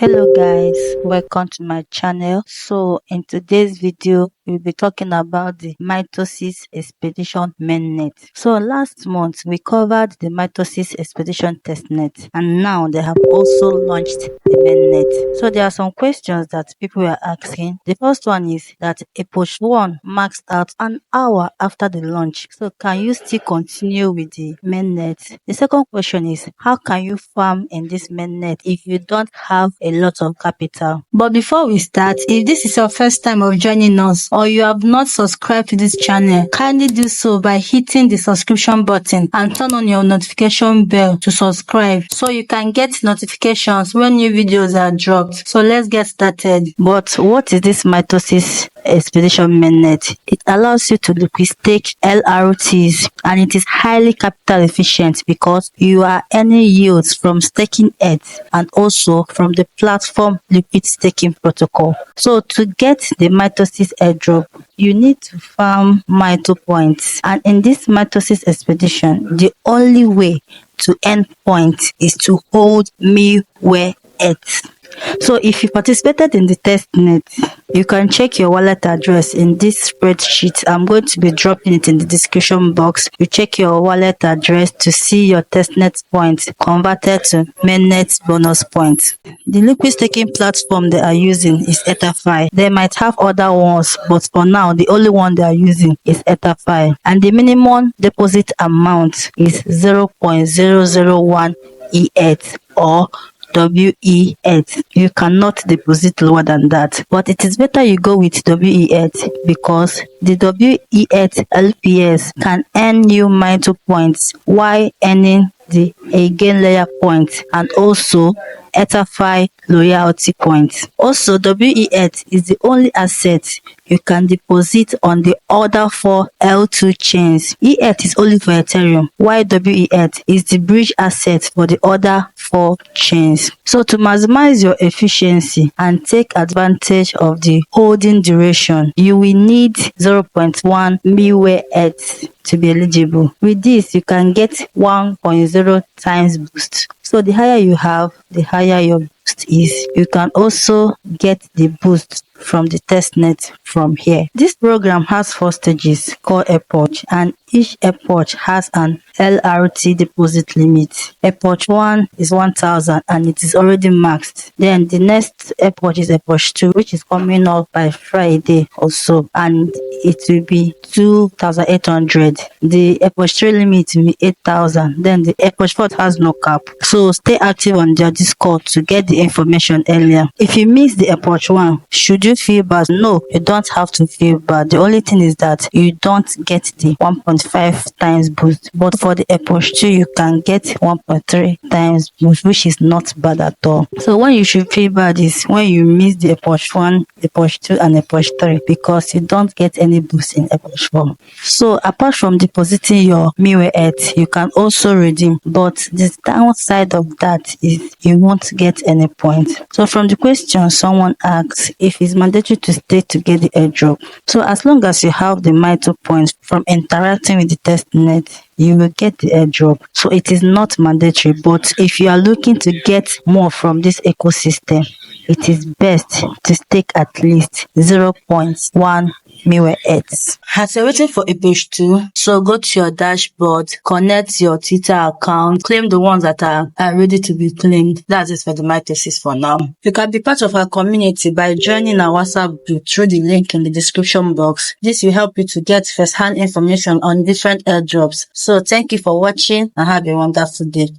Hello guys, welcome to my channel. So in today's video we'll be talking about the Mitosis Expedition Mainnet. So last month we covered the Mitosis Expedition testnet, and now they have also launched the mainnet. So there are some questions that people are asking. The first one is that a push 1 maxed out an hour after the launch. So can you still continue with the mainnet? The second question is, how can you farm in this mainnet if you don't have a lot of capital? But before we start, if this is your first time of joining us or you have not subscribed to this channel, kindly do so by hitting the subscription button and turn on your notification bell to subscribe so you can get notifications when new videos are dropped. So let's get started. But what is this Mitosis Expedition Mainnet? It allows you to liquid stake LRTs, and it is highly capital efficient because you are earning yields from staking ETH and also from the platform liquid staking protocol. So to get the Mitosis airdrop, you need to farm MITO points, and in this Mitosis Expedition, the only way to earn points is to hold MIWE ETH. So if you participated in the testnet, you can check your wallet address in this spreadsheet. I'm going to be dropping it in the description box. You check your wallet address to see your testnet points converted to mainnet bonus points. The liquid staking platform they are using is EtherFi. They might have other ones, but for now the only one they are using is EtherFi, and the minimum deposit amount is 0.001 ETH or WETH. You cannot deposit lower than that, but it is better you go with WETH because the WETH LPS can earn you MITO points while earning the again layer points and also EtherFi loyalty points. Also, WETH is the only asset you can deposit on the other 4 L2 chains. ETH is only for Ethereum, while WETH is the bridge asset for the other 4 chains. So to maximize your efficiency and take advantage of the holding duration, you will need 0.1 MIWE ETH to be eligible. With this, you can get 1.0 times boost. So the higher you have, the higher your boost is. You can also get the boost from the testnet from here. This program has 4 stages called epoch, and each epoch has an LRT deposit limit. Epoch 1 is 1,000 and it is already maxed. Then the next epoch is epoch 2, which is coming up by Friday also, and it will be 2,800. The epoch 3 limit will be 8,000. Then the epoch 4 has no cap. So stay active on their Discord to get the information earlier. If you miss the epoch 1, should you feel bad? No, you don't have to feel bad. The only thing is that you don't get the 1.5 times boost, but for the epoch 2 you can get 1.3 times boost, which is not bad at all. So when you should feel bad is when you miss the epoch 1, epoch 2 and epoch 3 because you don't get any boost in epoch 4. So apart from depositing your MIWE ETH, you can also redeem, but the downside of that is you won't get any points. So from the question someone asks if it's mandatory to stay to get the airdrop. So as long as you have the MITO points from interacting with the testnet, you will get the airdrop. So it is not mandatory, but if you are looking to get more from this ecosystem, it is best to stake at least 0.1 MIWE ETH. As you're waiting for epoch 2, so go to your dashboard, connect your Twitter account, claim the ones that are ready to be claimed. That's it for the Mitosis for now. You can be part of our community by joining our WhatsApp group through the link in the description box. This will help you to get first-hand information on different airdrops. So thank you for watching and have a wonderful day.